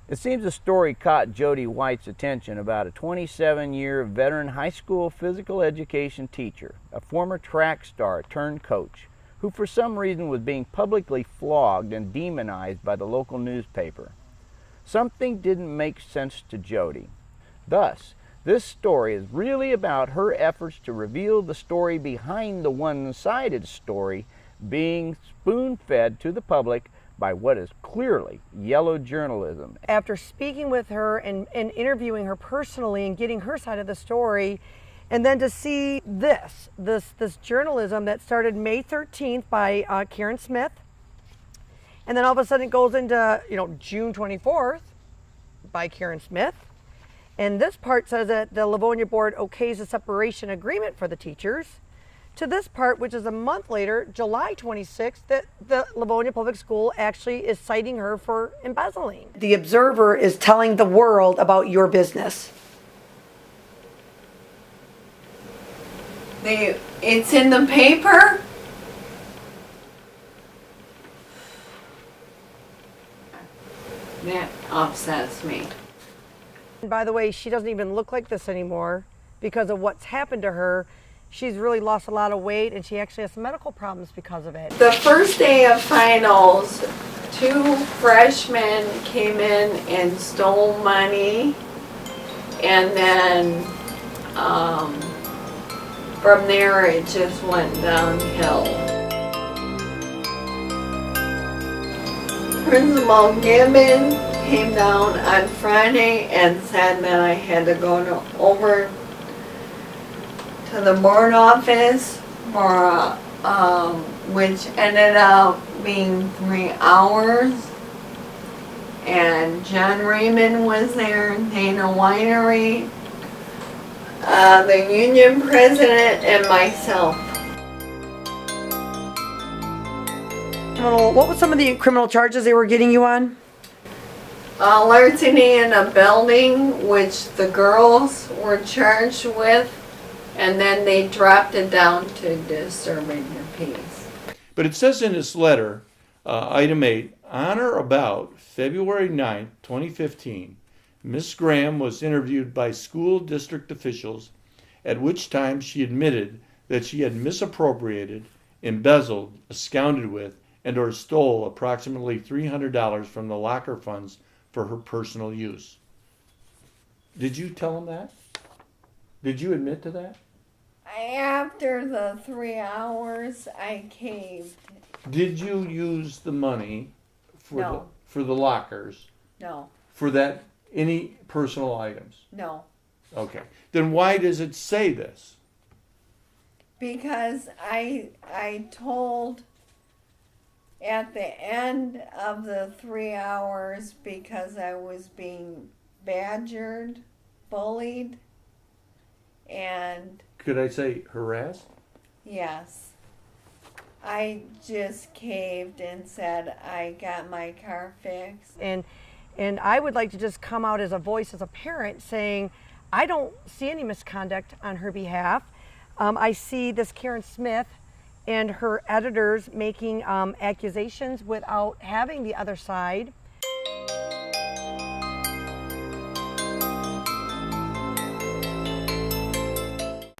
It seems the story caught Jody White's attention about a 27-year veteran high school physical education teacher, a former track star turned coach, who for some reason was being publicly flogged and demonized by the local newspaper. Something didn't make sense to Jody. Thus, this story is really about her efforts to reveal the story behind the one-sided story being spoon-fed to the public by what is clearly yellow journalism. After speaking with her and interviewing her personally and getting her side of the story, and then to see this journalism that started May 13th by Karen Smith, and then all of a sudden it goes into June 24th by Karen Smith, and this part says that the Livonia board okays a separation agreement for the teachers, to this part, which is a month later, July 26th, that the Livonia Public School actually is citing her for embezzling. The Observer is telling the world about your business. It's in the paper? That upsets me. And by the way, she doesn't even look like this anymore because of what's happened to her. She's really lost a lot of weight, and she actually has some medical problems because of it. The first day of finals, 2 freshmen came in and stole money, and then from there it just went downhill. Principal Gibbon came down on Friday and said that I had to go over to the board office for which ended up being 3 hours, and John Raymond was there, Dana Winery, the union president, and myself. What were some of the criminal charges they were getting you on? Larceny in a building, which the girls were charged with, and then they dropped it down to disturbing the peace. But it says in this letter, item 8, on or about February 9th, 2015, Ms. Graham was interviewed by school district officials, at which time she admitted that she had misappropriated, embezzled, absconded with, and or stole approximately $300 from the locker funds for her personal use. Did you tell them that? Did you admit to that? After the 3 hours, I caved. Did you use the money for No. the lockers No, for that any personal items? no. Okay. Then why does it say this? Because I told at the end of the 3 hours, because I was being badgered, bullied, and Could I say harassed? yes, I just caved and said I got my car fixed. And I would like to just come out as a voice, as a parent, saying I don't see any misconduct on her behalf. I see this Karen Smith and her editors making accusations without having the other side.